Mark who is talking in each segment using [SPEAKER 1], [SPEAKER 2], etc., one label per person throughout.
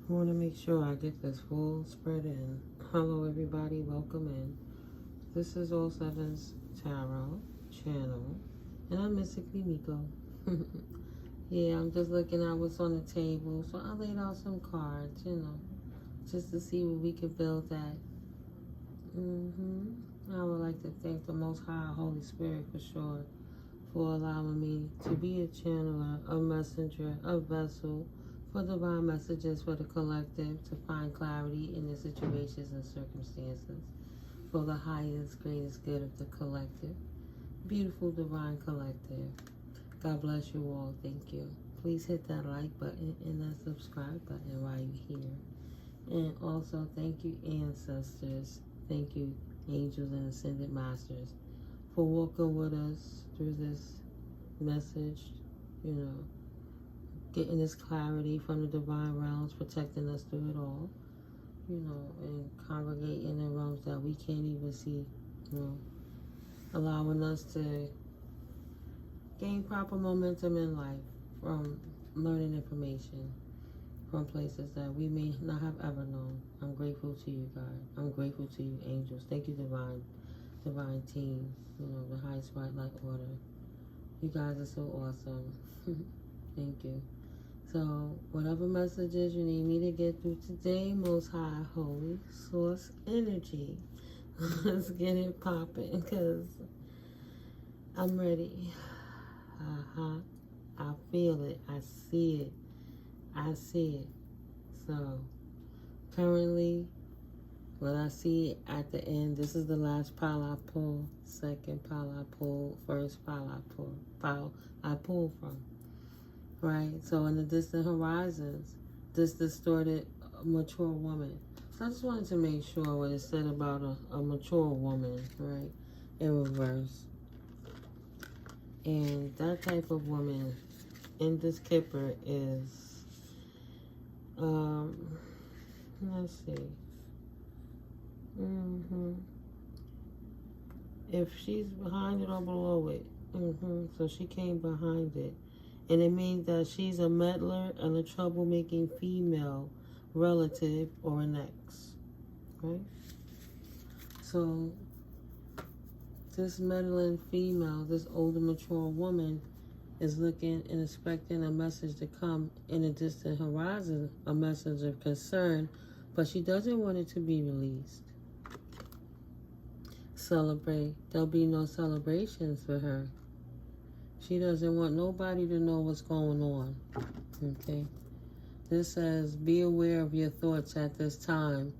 [SPEAKER 1] I want to make sure I get this full spread in. Hello everybody, welcome in. This is All Sevens Tarot channel, and I'm Mystically Miko. Yeah, I'm just looking at what's on the table, so I laid out some cards, just to see what we could build at. I would like to thank the Most High Holy Spirit for sure for allowing me to be a channeler, a messenger, a vessel for divine messages for the collective to find clarity in the situations and circumstances for the highest, greatest good of the collective. Beautiful divine collective. God bless you all. Thank you. Please hit that like button and that subscribe button while you're here. And also thank you ancestors. Thank you angels and ascended masters for walking with us through this message, getting this clarity from the divine realms, protecting us through it all, and congregating in realms that we can't even see, allowing us to gain proper momentum in life from learning information from places that we may not have ever known. I'm grateful to you, God. I'm grateful to you, angels. Thank you, divine team, the highest white light order. You guys are so awesome. Thank you. So, whatever messages you need me to get through today, Most High, Holy Source Energy, let's get it popping, because I'm ready. I feel it. I see it. I see it. So, currently, what I see at the end, this is the last pile I pull, second pile I pull, first pile I pull from. Right? So in the distant horizons, this distorted mature woman. So I just wanted to make sure what it said about a mature woman, right? In reverse. And that type of woman in this Kipper is, let's see. If she's behind it or below it. So she came behind it. And it means that she's a meddler and a troublemaking female relative or an ex. Right? So this meddling female, this older mature woman, is looking and expecting a message to come in a distant horizon, a message of concern, but she doesn't want it to be released. Celebrate. There'll be no celebrations for her. She doesn't want nobody to know what's going on. Okay? This says, be aware of your thoughts at this time.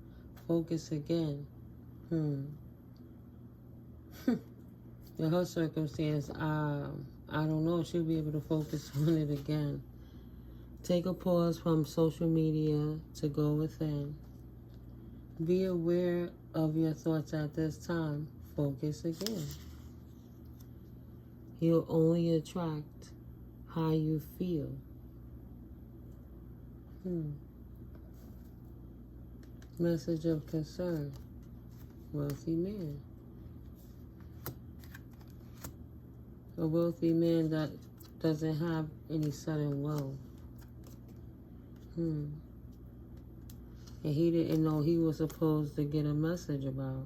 [SPEAKER 1] Focus again. In her circumstance, I don't know if she'll be able to focus on it again. Take a pause from social media to go within. Be aware of your thoughts at this time. Focus again. You'll only attract how you feel. Message of concern. Wealthy man. A wealthy man that doesn't have any sudden wealth. And he didn't know he was supposed to get a message about.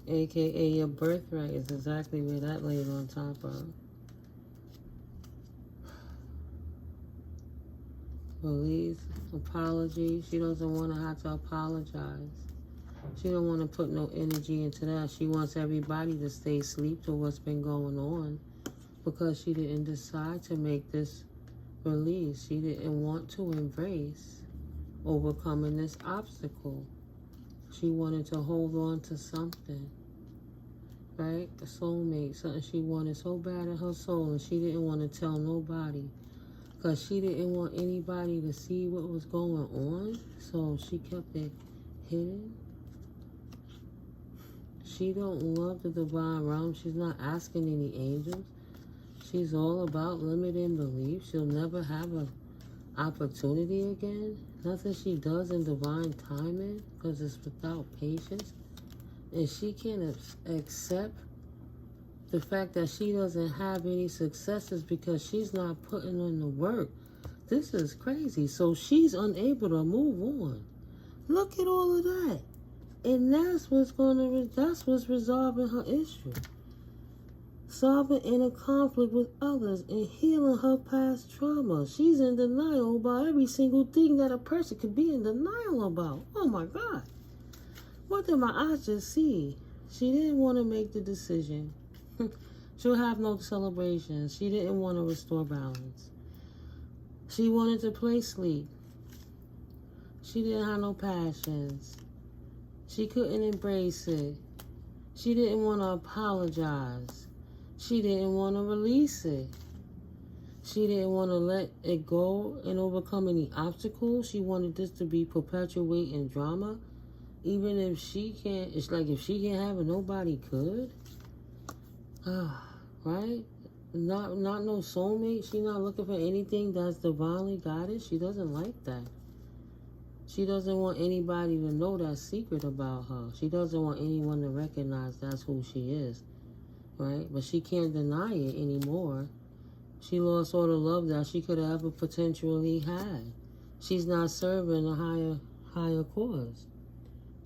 [SPEAKER 1] AKA your birthright is exactly where that laid on top of. Release, apology. She doesn't want to have to apologize. She don't want to put no energy into that. She wants everybody to stay asleep to what's been going on because she didn't decide to make this release. She didn't want to embrace overcoming this obstacle. She wanted to hold on to something, right? A soulmate, something she wanted so bad in her soul, and she didn't want to tell nobody because she didn't want anybody to see what was going on, so she kept it hidden. She don't love the divine realm. She's not asking any angels. She's all about limiting belief. She'll never have an opportunity again. Nothing she does in divine timing because it's without patience. And she can't accept the fact that she doesn't have any successes because she's not putting in the work. this is crazy. So she's unable to move on. Look at all of that. And that's what's resolving her issue. Solving inner conflict with others and healing her past trauma. She's in denial about every single thing that a person could be in denial about. Oh my God. What did my eyes just see? She didn't want to make the decision. She'll have no celebration. She didn't want to restore balance. She wanted to play sleep. She didn't have no passions. She couldn't embrace it. She didn't want to apologize. She didn't want to release it. She didn't want to let it go and overcome any obstacles. She wanted this to be perpetuating drama. Even if she can't, it's like if she can't have it, nobody could. Right? Not no soulmate. She's not looking for anything that's divinely guided. She doesn't like that. She doesn't want anybody to know that secret about her. She doesn't want anyone to recognize that's who she is. Right? But she can't deny it anymore. She lost all the love that she could have ever potentially had. She's not serving a higher cause.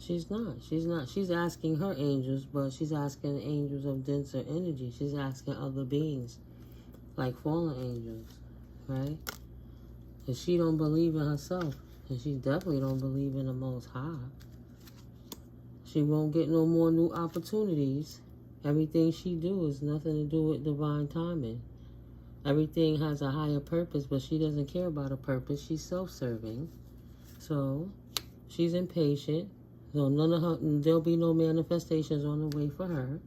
[SPEAKER 1] She's not. She's asking her angels, but she's asking angels of denser energy. She's asking other beings, like fallen angels, right? And she don't believe in herself. And she definitely don't believe in the Most High. She won't get no more new opportunities. Everything she do is nothing to do with divine timing. Everything has a higher purpose, but she doesn't care about a purpose. She's self-serving. So she's impatient. So there'll be no manifestations on the way for her.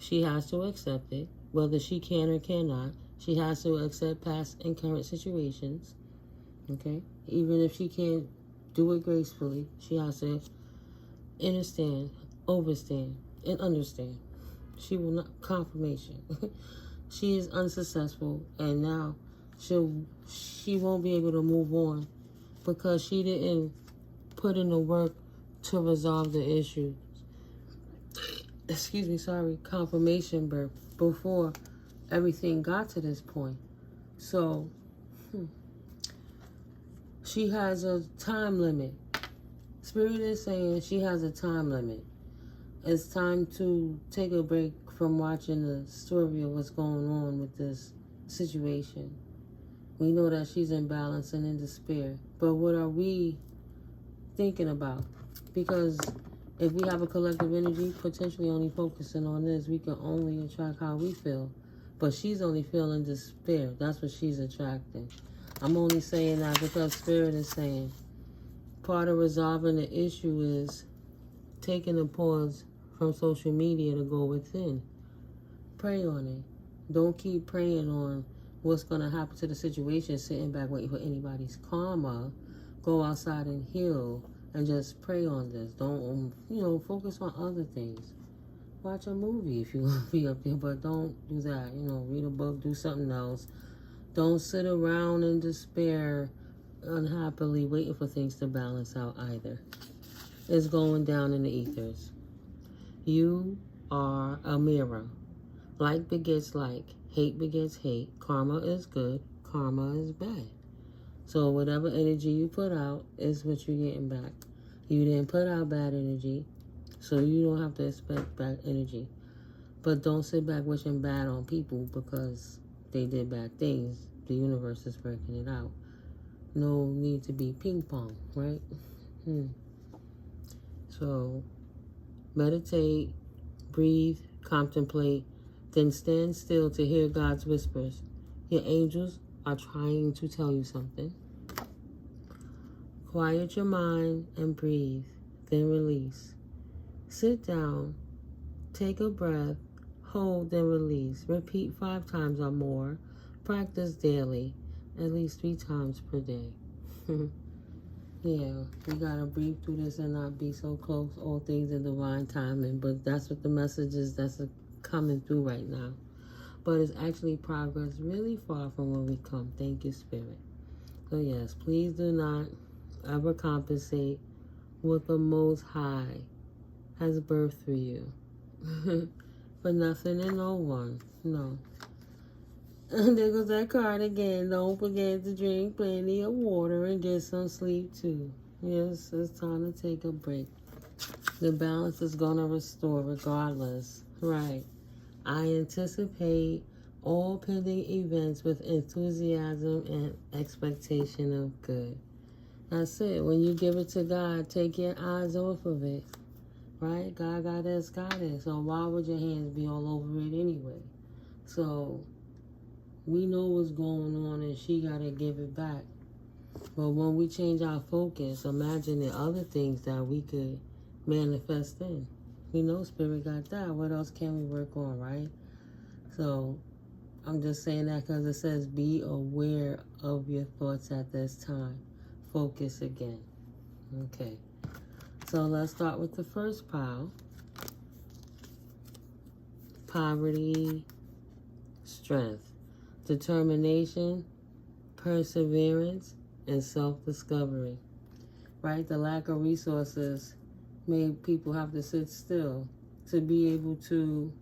[SPEAKER 1] She has to accept it, whether she can or cannot. She has to accept past and current situations. Okay? Even if she can't do it gracefully, she has to understand, overstand, and understand. She will not, confirmation. She is unsuccessful, and now she won't be able to move on because she didn't put in the work to resolve the issue. Confirmation birth before everything got to this point. So she has a time limit. Spirit is saying she has a time limit. It's time to take a break from watching the story of what's going on with this situation. We know that she's imbalanced and in despair. But what are we thinking about? Because if we have a collective energy, potentially only focusing on this, we can only attract how we feel. But she's only feeling despair. That's what she's attracting. I'm only saying that because Spirit is saying part of resolving the issue is taking a pause from social media to go within. Pray on it. Don't keep praying on what's going to happen to the situation, sitting back waiting for anybody's karma. Go outside and heal and just pray on this. Don't, focus on other things. Watch a movie if you want to be up there, but don't do that. Read a book, do something else. Don't sit around in despair, unhappily waiting for things to balance out either. It's going down in the ethers. You are a mirror. Like begets like. Hate begets hate. Karma is good. Karma is bad. So whatever energy you put out is what you're getting back. You didn't put out bad energy, so you don't have to expect bad energy. But don't sit back wishing bad on people because they did bad things. The universe is working it out. No need to be ping pong, right? So meditate, breathe, contemplate, then stand still to hear God's whispers. Your angels are trying to tell you something. Quiet your mind and breathe, then release. Sit down, take a breath, hold, then release. Repeat 5 times or more. Practice daily, at least 3 times per day. Yeah, we gotta breathe through this and not be so close. All things in divine timing, but that's what the message is that's coming through right now. But it's actually progress really far from where we come. Thank you, Spirit. So yes, please do not ever compensate what the Most High has birthed through you. For nothing and no one. No. There goes that card again. Don't forget to drink plenty of water and get some sleep too. Yes, it's time to take a break. The balance is going to restore regardless. Right. I anticipate all pending events with enthusiasm and expectation of good. That's it. When you give it to God, take your eyes off of it. Right? God got this, got it. So why would your hands be all over it anyway? So we know what's going on and she got to give it back. But when we change our focus, imagine the other things that we could manifest in. We know Spirit got that. What else can we work on, right? So I'm just saying that because it says be aware of your thoughts at this time. Focus again. Okay. So let's start with the first pile. Poverty, strength, determination, perseverance, and self-discovery. Right? The lack of resources made people have to sit still to be able to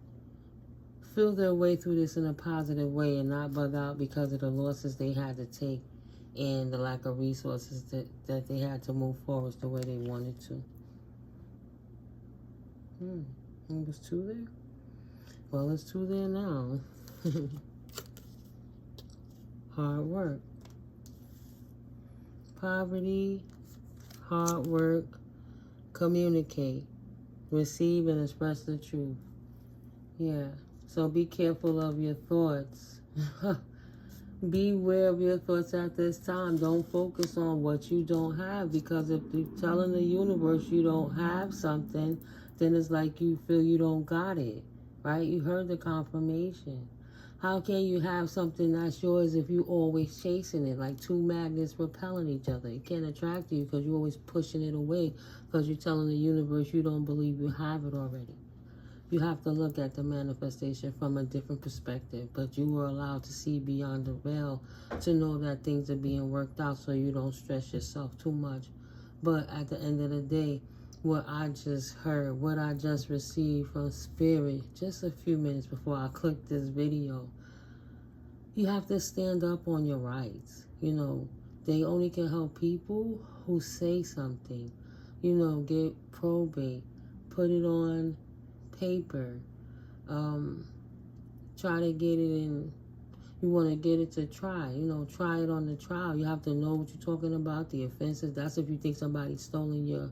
[SPEAKER 1] feel their way through this in a positive way and not bug out because of the losses they had to take and the lack of resources that they had to move forward the way they wanted to. It was 2 there? Well, it's 2 there now. Hard work. Poverty, hard work, communicate, receive and express the truth. Yeah, so be careful of your thoughts. Beware of your thoughts at this time. Don't focus on what you don't have, because if you're telling the universe you don't have something, then it's like you feel you don't got it, right? You heard the confirmation. How can you have something that's yours if you always chasing it, like 2 magnets repelling each other? It can't attract you because you're always pushing it away because you're telling the universe you don't believe you have it already. You have to look at the manifestation from a different perspective, but you were allowed to see beyond the veil to know that things are being worked out so you don't stress yourself too much. But at the end of the day, what I just heard, what I just received from Spirit just a few minutes before I clicked this video, you have to stand up on your rights. You know, they only can help people who say something. You know, get probate, put it on paper, try to get it in. You want to get it to try, you know, try it on the trial. You have to know what you're talking about, the offenses. That's if you think somebody's stolen your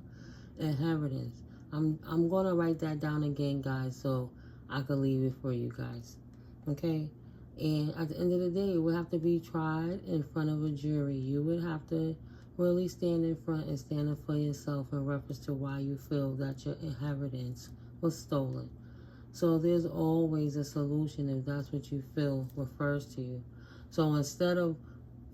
[SPEAKER 1] inheritance. I'm going to write that down again, guys, so I can leave it for you guys. Okay? And at the end of the day, it would have to be tried in front of a jury. You would have to really stand in front and stand up for yourself in reference to why you feel that your inheritance was stolen. So there's always a solution if that's what you feel refers to you. So instead of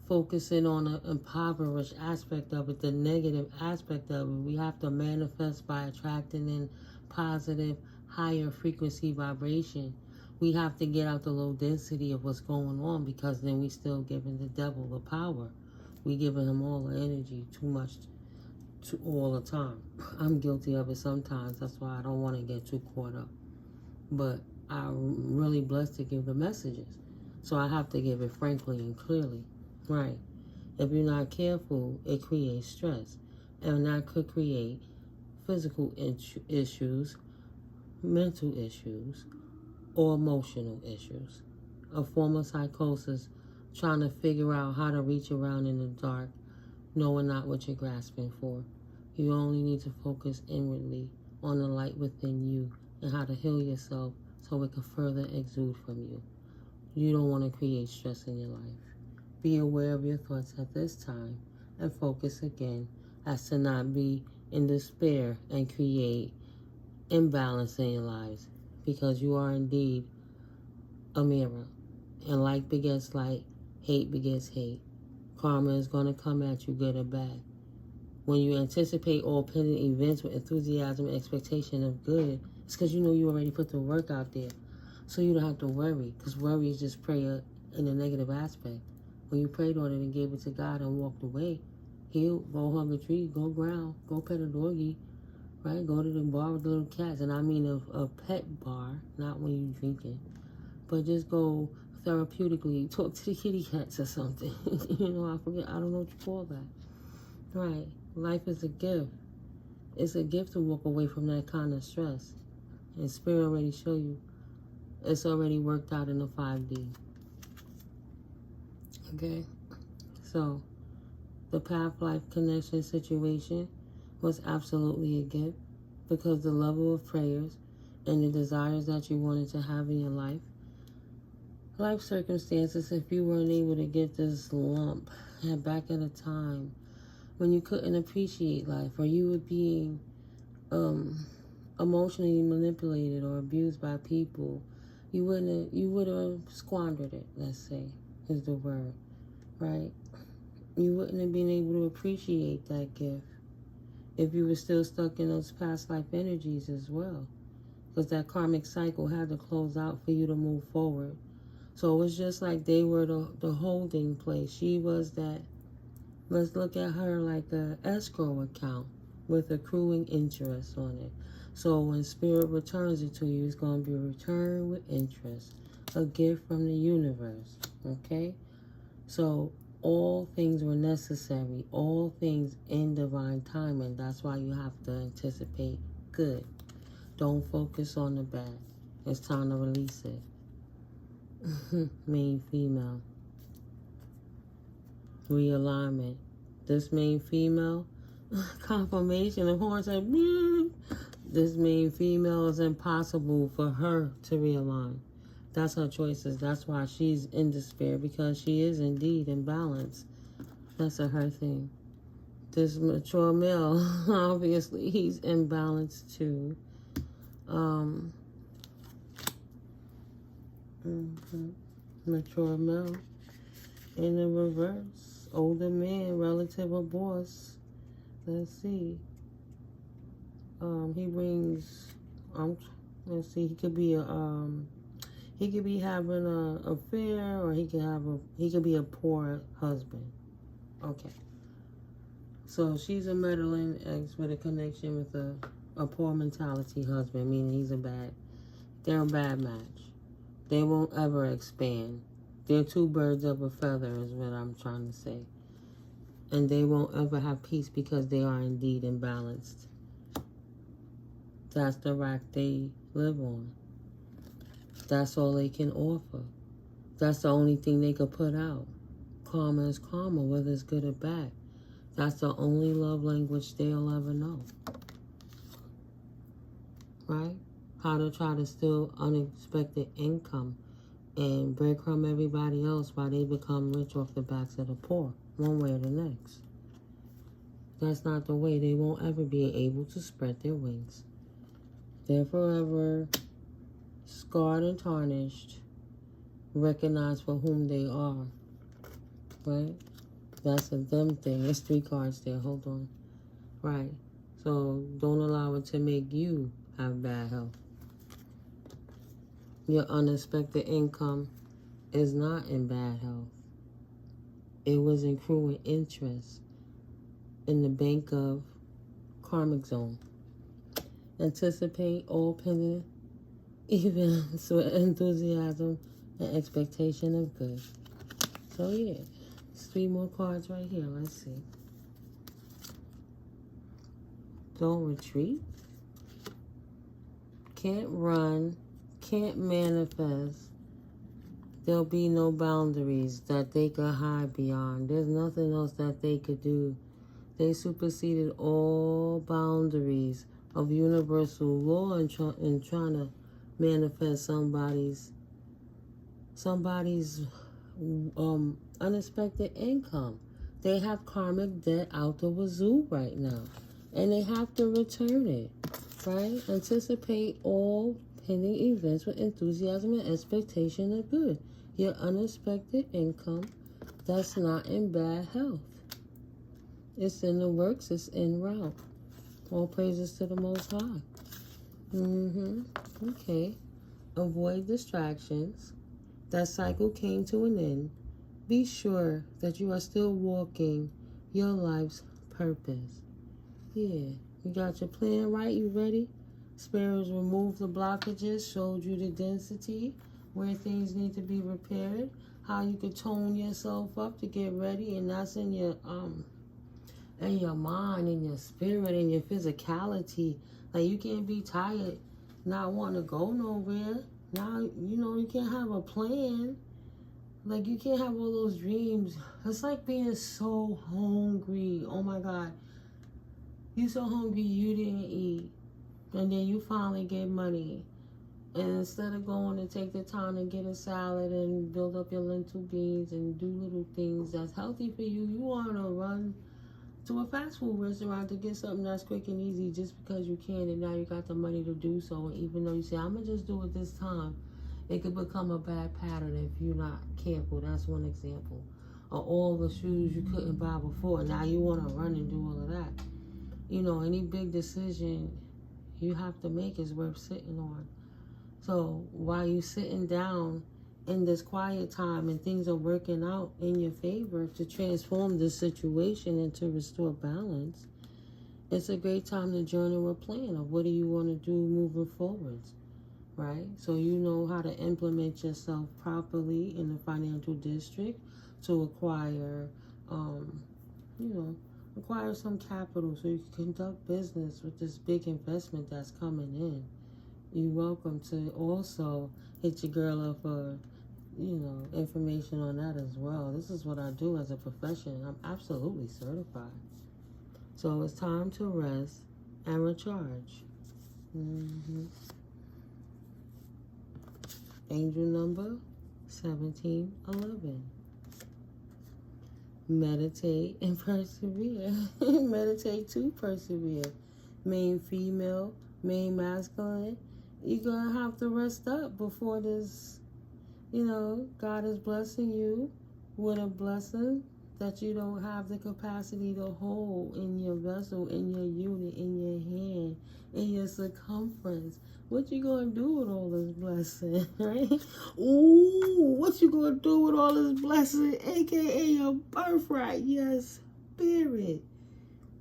[SPEAKER 1] focusing on the impoverished aspect of it, the negative aspect of it, we have to manifest by attracting in positive, higher frequency vibration. We have to get out the low density of what's going on, because then we still giving the devil the power. We giving him all the energy too much all the time. I'm guilty of it sometimes. That's why I don't want to get too caught up. But I'm really blessed to give the messages. So I have to give it frankly and clearly. Right. If you're not careful, it creates stress. And that could create physical issues, mental issues, or emotional issues. A form of psychosis, trying to figure out how to reach around in the dark, knowing not what you're grasping for. You only need to focus inwardly on the light within you and how to heal yourself so it can further exude from you. You don't want to create stress in your life. Be aware of your thoughts at this time and focus again as to not be in despair and create imbalance in your lives, because you are indeed a mirror. And like begets like, hate begets hate. Karma is going to come at you good or bad. When you anticipate all pending events with enthusiasm and expectation of good, it's because you know you already put the work out there. So you don't have to worry, because worry is just prayer in a negative aspect. When you prayed on it and gave it to God and walked away, heal, go hug a tree, go ground, go pet a doggy, right? Go to the bar with the little cats. And I mean a pet bar, not when you're drinking. But just go therapeutically. Talk to the kitty cats or something. You know, I forget. I don't know what you call that. Right. Life is a gift. It's a gift to walk away from that kind of stress. And Spirit already show you. It's already worked out in the 5D. Okay? So, the path life connection situation was absolutely a gift because the level of prayers and the desires that you wanted to have in your life circumstances, if you weren't able to get this lump back at a time when you couldn't appreciate life, or you were being emotionally manipulated or abused by people, you would have squandered it, let's say, is the word, right? You wouldn't have been able to appreciate that gift if you were still stuck in those past life energies as well, because that karmic cycle had to close out for you to move forward. So it was just like they were the holding place. She was that. Let's look at her like a escrow account with accruing interest on it. So when Spirit returns it to you, it's going to be returned with interest. A gift from the universe. Okay? So all things were necessary. All things in divine timing. That's why you have to anticipate good. Don't focus on the bad. It's time to release it. Main female. Realignment. This main female, confirmation of horns like, this main female is impossible for her to realign. That's her choices. That's why she's in despair, because she is indeed imbalanced. That's a her thing. This mature male, obviously, he's imbalanced too. Mature male. In the reverse, older man, relative or boss. Let's see. He brings. Let's see. He could be having an affair, or he could be a poor husband. Okay. So she's a meddling ex with a connection with a poor mentality husband, meaning they're a bad match. They won't ever expand. They're two birds of a feather is what I'm trying to say. And they won't ever have peace because they are indeed imbalanced. That's the rack they live on. That's all they can offer. That's the only thing they could put out. Karma is karma, whether it's good or bad. That's the only love language they'll ever know. Right? How to try to steal unexpected income and breadcrumb everybody else while they become rich off the backs of the poor, one way or the next. That's not the way. They won't ever be able to spread their wings. They're forever scarred and tarnished, recognized for whom they are. Right? That's a them thing. There's 3 cards there. Hold on. Right. So don't allow it to make you have bad health. Your unexpected income is not in bad health. It was accruing interest in the bank of karmic zone. Anticipate all pending events with enthusiasm and expectation of good. So yeah, there's 3 more cards right here. Let's see. Don't retreat. Can't run. Can't manifest. There'll be no boundaries that they could hide beyond. There's nothing else that they could do. They superseded all boundaries of universal law in trying to manifest somebody's unexpected income. They have karmic debt out the wazoo right now, and they have to return it. Right? Anticipate all pending events with enthusiasm and expectation of good. Your unexpected income, that's not in bad health. It's in the works, it's en route. All praises to the Most High. Okay. Avoid distractions. That cycle came to an end. Be sure that you are still walking your life's purpose. Yeah. You got your plan right? You ready? Spirits removed the blockages, showed you the density, where things need to be repaired, how you could tone yourself up to get ready, and that's in your mind, in your spirit, in your physicality. Like, you can't be tired, not wanting to go nowhere. Now, you know, you can't have a plan. Like, you can't have all those dreams. It's like being so hungry. Oh my God. You're so hungry you didn't eat. And then you finally get money. And instead of going to take the time to get a salad and build up your lentil beans and do little things that's healthy for you, you want to run to a fast food restaurant to get something that's quick and easy just because you can, and now you got the money to do so. And even though you say, I'm going to just do it this time, it could become a bad pattern if you're not careful. That's one example. Or all the shoes you couldn't buy before, now you want to run and do all of that. You know, any big decision you have to make is worth sitting on. So while you're sitting down in this quiet time and things are working out in your favor to transform this situation and to restore balance, it's a great time to journal a plan of what do you want to do moving forwards, right? So you know how to implement yourself properly in the financial district to acquire, acquire some capital so you can conduct business with this big investment that's coming in. You're welcome to also hit your girl up for, information on that as well. This is what I do as a profession. I'm absolutely certified. So it's time to rest and recharge. Angel number 1711. Meditate and persevere. Meditate to persevere. Main female, main masculine. You're going to have to rest up before this, God is blessing you with a blessing that you don't have the capacity to hold in your vessel, in your unit, in your hand, in your circumference. What you going to do with all this blessing, right? Ooh, what you going to do with all this blessing, a.k.a. your birthright? Yes, spirit.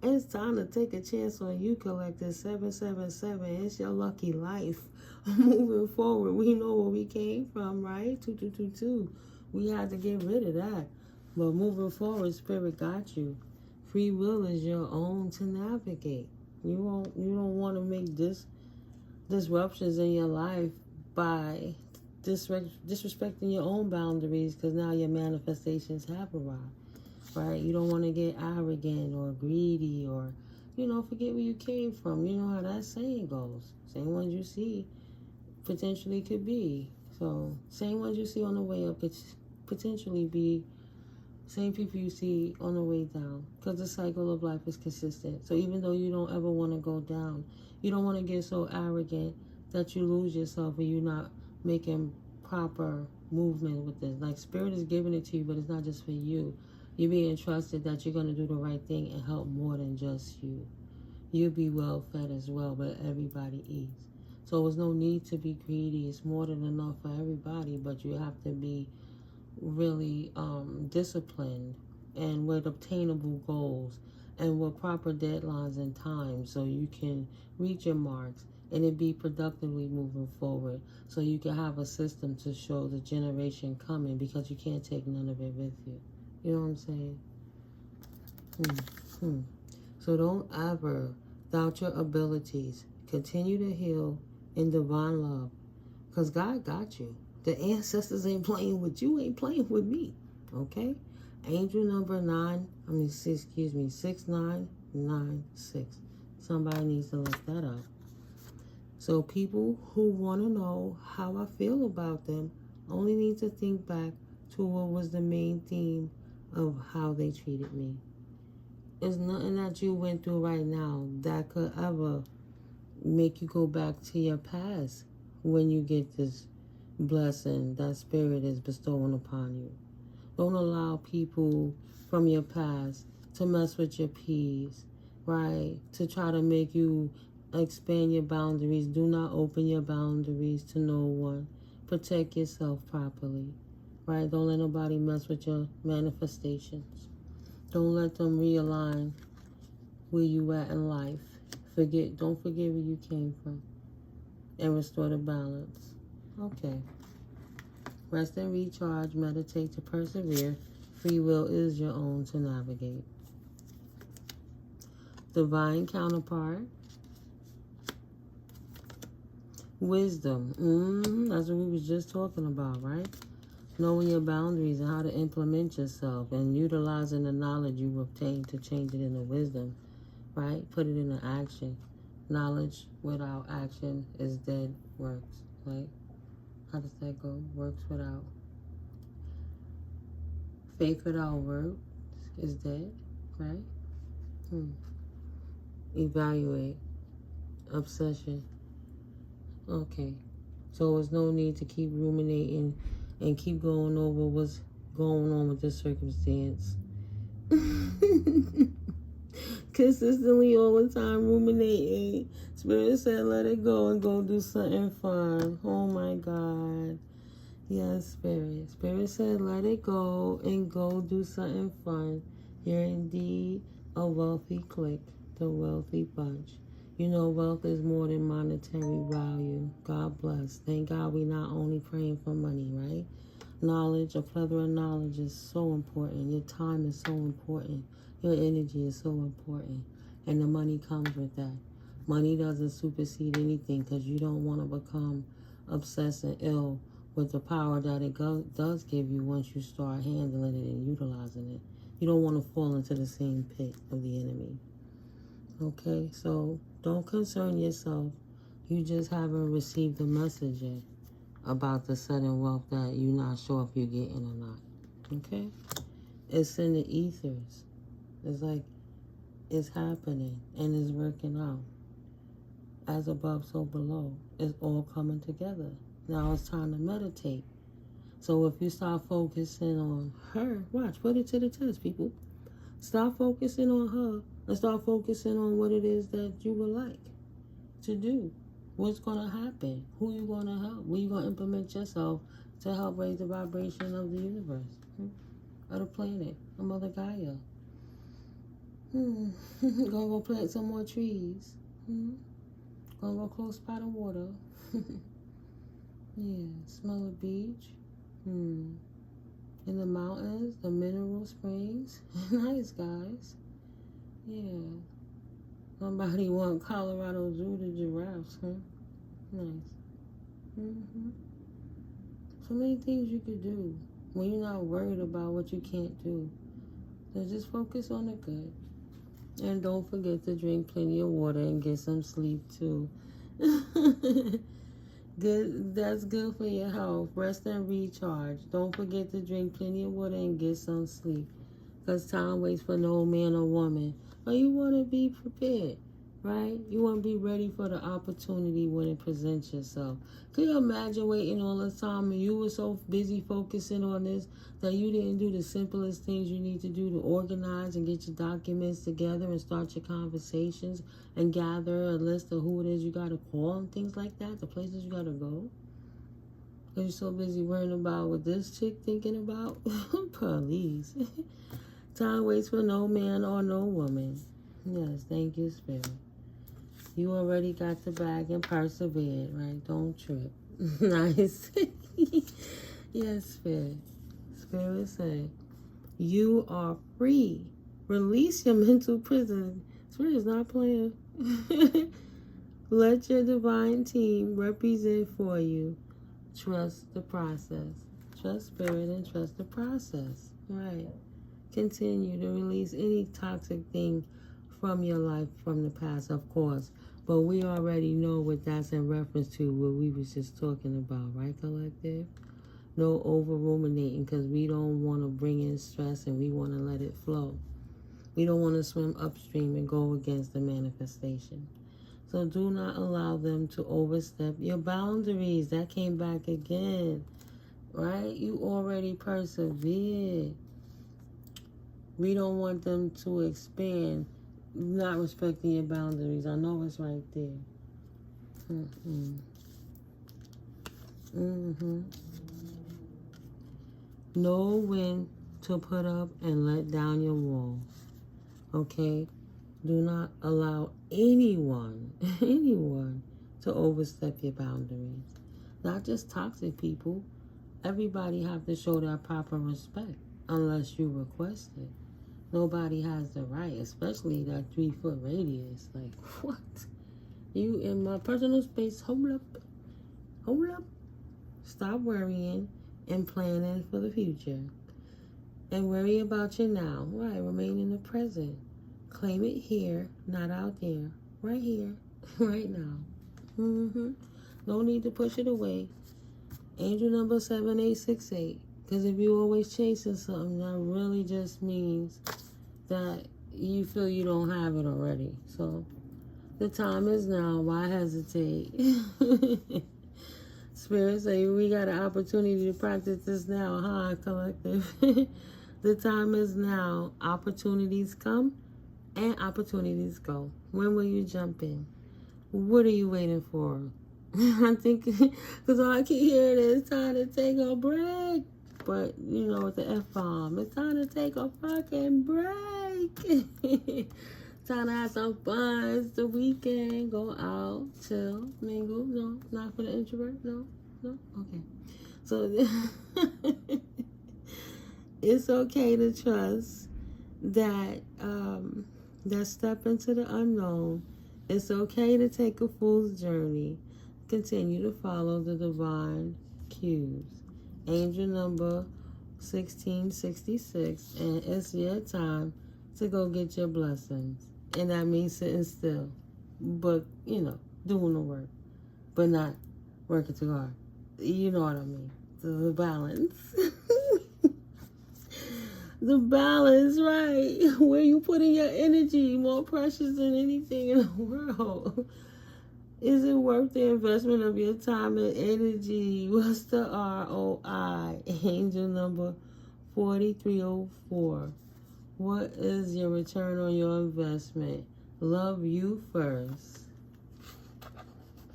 [SPEAKER 1] It's time to take a chance on you, collector 777. It's your lucky life. Moving forward, we know where we came from, right? 2222. We had to get rid of that. But moving forward, spirit got you. Free will is your own to navigate. You don't want to make disruptions in your life by disrespecting your own boundaries, because now your manifestations have arrived. Right? You don't want to get arrogant or greedy or, forget where you came from. You know how that saying goes. Same ones you see potentially could be. So, same ones you see on the way up could potentially be same people you see on the way down, because the cycle of life is consistent. So even though you don't ever want to go down, you don't want to get so arrogant that you lose yourself and you're not making proper movement with this. Like, spirit is giving it to you, but it's not just for you. You're being trusted that you're going to do the right thing and help more than just you. You'll be well fed as well, but everybody eats. So there's no need to be greedy. It's more than enough for everybody, but you have to be really disciplined and with obtainable goals and with proper deadlines and time so you can reach your marks and it be productively moving forward, so you can have a system to show the generation coming, because you can't take none of it with you. You know what I'm saying? So don't ever doubt your abilities. Continue to heal in divine love, because God got you. The ancestors ain't playing with you, ain't playing with me. Okay? Angel number 6996. Somebody needs to look that up. So people who want to know how I feel about them only need to think back to what was the main theme of how they treated me. There's nothing that you went through right now that could ever make you go back to your past when you get this blessing that spirit is bestowing upon you. Don't allow people from your past to mess with your peace, right? To try to make you expand your boundaries. Do not open your boundaries to no one. Protect yourself properly, right? Don't let nobody mess with your manifestations. Don't let them realign where you at in life. Don't forget where you came from, and restore the balance. Okay. Rest and recharge. Meditate to persevere. Free will is your own to navigate. Divine counterpart. Wisdom. That's what we was just talking about, right? Knowing your boundaries and how to implement yourself and utilizing the knowledge you obtained to change it into wisdom, right? Put it into action. Knowledge without action is dead works, right? How does that go? Works without. Faith without works is dead, right? Evaluate. Obsession. Okay. So there's no need to keep ruminating and keep going over what's going on with this circumstance. Consistently all the time ruminating. Spirit said let it go and go do something fun. Oh my God. Yes, Spirit. Spirit said let it go and go do something fun. You're indeed a wealthy clique, the wealthy bunch. You know, wealth is more than monetary value. God bless. Thank God we not only praying for money, right? Knowledge, a plethora of knowledge is so important. Your time is so important. Your energy is so important. And the money comes with that. Money doesn't supersede anything because you don't want to become obsessed and ill with the power that it does give you once you start handling it and utilizing it. You don't want to fall into the same pit of the enemy. Okay, so don't concern yourself. You just haven't received the message yet about the sudden wealth that you're not sure if you're getting or not. Okay? It's in the ethers. It's like it's happening and it's working out. As above, so below. It's all coming together. Now it's time to meditate. So if you start focusing on her, watch, put it to the test, people. Stop focusing on her and start focusing on what it is that you would like to do. What's going to happen? Who you going to help? Where you going to implement yourself to help raise the vibration of the universe, of the planet, of Mother Gaia. Gonna go plant some more trees. Gonna go close by the water. Yeah, smell the beach. In the mountains, the mineral springs. Nice, guys. Yeah. Somebody want Colorado Zoo, the giraffes, huh? Nice. So many things you could do when you're not worried about what you can't do. So just focus on the good. And don't forget to drink plenty of water and get some sleep too. Good, that's good for your health. Rest and recharge. Don't forget to drink plenty of water and get some sleep. Because time waits for no man or woman. But you want to be prepared, right? You want to be ready for the opportunity when it presents yourself. Can you imagine waiting all this time and you were so busy focusing on this that you didn't do the simplest things you need to do to organize and get your documents together and start your conversations and gather a list of who it is you got to call and things like that, the places you got to go? Because you're so busy worrying about what this chick thinking about? Please. Time waits for no man or no woman. Yes, thank you, Spirit. You already got the bag and persevered, right? Don't trip. Nice. Yes, Spirit. Spirit said, you are free. Release your mental prison. Spirit is not playing. Let your divine team represent for you. Trust the process. Trust Spirit and trust the process. Right. Continue to release any toxic thing from your life from the past, of course. But we already know what that's in reference to what we was just talking about, right, collective? No over ruminating because we don't want to bring in stress and we want to let it flow. We don't want to swim upstream and go against the manifestation. So do not allow them to overstep your boundaries. That came back again, right? You already persevered. We don't want them to expand, not respecting your boundaries. I know it's right there. Know when to put up and let down your walls. Okay? Do not allow anyone to overstep your boundaries. Not just toxic people. everybody have to show that proper respect unless you request it. Nobody has the right, especially that 3-foot radius. Like, what? You in my personal space, hold up. Hold up. Stop worrying and planning for the future. And worry about your now. Right, remain in the present. Claim it here, not out there. Right here, right now. No need to push it away. Angel number 7868. Because if you're always chasing something, that really just means that you feel you don't have it already. So, the time is now. Why hesitate? Spirit say we got an opportunity to practice this now, huh, collective? The time is now. Opportunities come and opportunities go. When will you jump in? What are you waiting for? I think, because all I keep hearing is time to take a break. But, you know, with the F-bomb, it's time to take a fucking break. Time to have some fun. It's the weekend. Go out, chill, mingle. No, not for the introvert. No. Okay. So it's okay to trust that that step into the unknown. It's okay to take a fool's journey. Continue to follow the divine cues. Angel number 1666, and it's your time to go get your blessings. And that means sitting still, but, you know, doing the work, but not working too hard. You know what I mean. The balance. The balance, right? Where you putting your energy, more precious than anything in the world. Is it worth the investment of your time and energy? What's the ROI? Angel number 4304. What is your return on your investment? Love you first.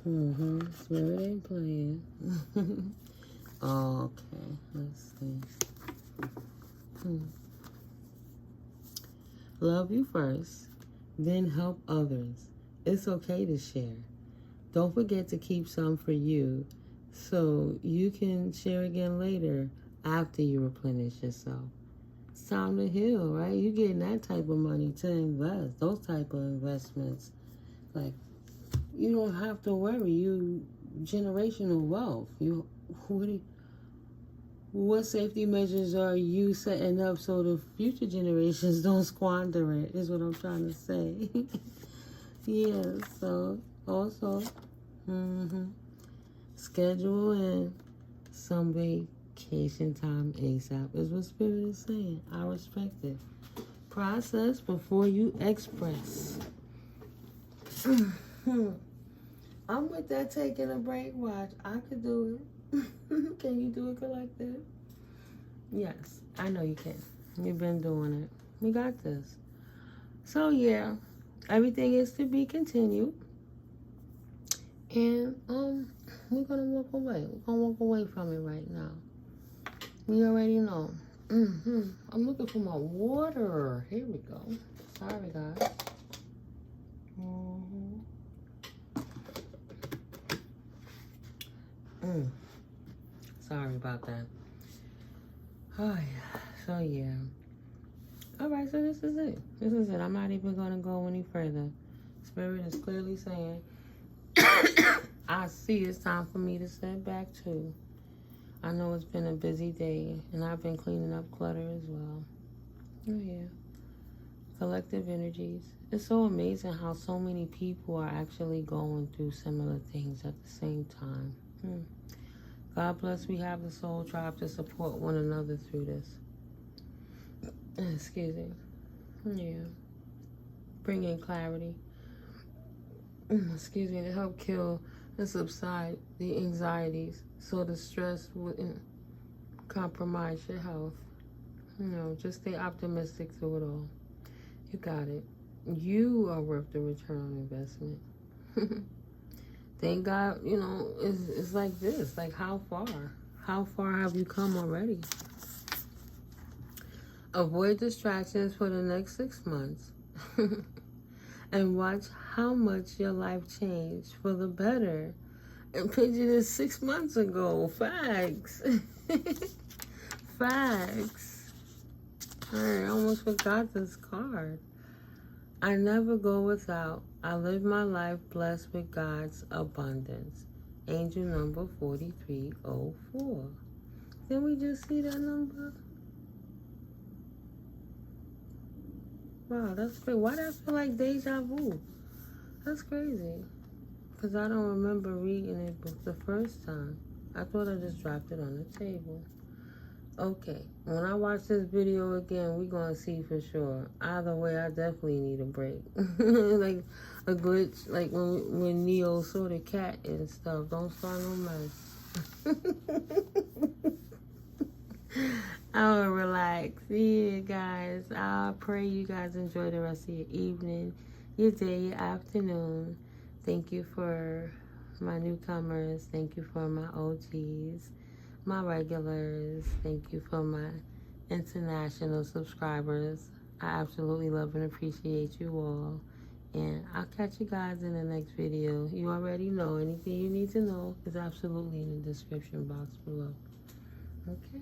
[SPEAKER 1] Spirit ain't playing. Okay, let's see. Love you first, then help others. It's okay to share. Don't forget to keep some for you so you can share again later after you replenish yourself. It's time to heal, right? You're getting that type of money to invest, those type of investments. Like, you don't have to worry. You generational wealth. What safety measures are you setting up so the future generations don't squander it, is what I'm trying to say. Yeah, so also, schedule in some vacation time ASAP is what Spirit is saying. I respect it. Process before you express. I'm with that taking a break watch. I could do it. Can you do it, collective? Yes, I know you can. You've been doing it. We got this. So yeah, everything is to be continued. And we're gonna walk away. We're gonna walk away from it right now. We already know. I'm looking for my water. Here we go. Sorry, guys. Sorry about that. Oh, yeah. So, yeah. Alright, so this is it. This is it. I'm not even going to go any further. Spirit is clearly saying, I see it's time for me to step back, too. I know it's been a busy day, and I've been cleaning up clutter as well. Oh, yeah. Collective energies. It's so amazing how so many people are actually going through similar things at the same time. God bless, we have the soul tribe to support one another through this. Excuse me. Yeah. Bring in clarity. Excuse me, to help kill and subside the anxieties so the stress wouldn't compromise your health. You know, just stay optimistic through it all. You got it. You are worth the return on investment. Thank God, you know, it's like this. Like, how far? How far have you come already? Avoid distractions for the next 6 months. And watch how much your life changed for the better. And picture this 6 months ago. Facts. Facts. Alright, I almost forgot this card. I never go without. I live my life blessed with God's abundance. Angel number 4304. Didn't we just see that number? Wow, that's great. Why do I feel like deja vu? That's crazy. Because I don't remember reading it the first time. I thought I just dropped it on the table. Okay, when I watch this video again, we're going to see for sure. Either way, I definitely need a break. Like a glitch, like when Neo saw the cat and stuff. Don't start no mess. I'll relax. Yeah, guys. I pray you guys enjoy the rest of your evening, your day, your afternoon. Thank you for my newcomers. Thank you for my OGs, my regulars. Thank you for my international subscribers. I absolutely love and appreciate you all. And I'll catch you guys in the next video. You already know. Anything you need to know is absolutely in the description box below. Okay?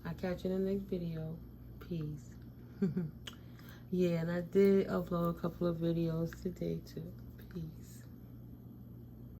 [SPEAKER 1] I'll catch you in the next video. Peace. Yeah, and I did upload a couple of videos today too. Peace.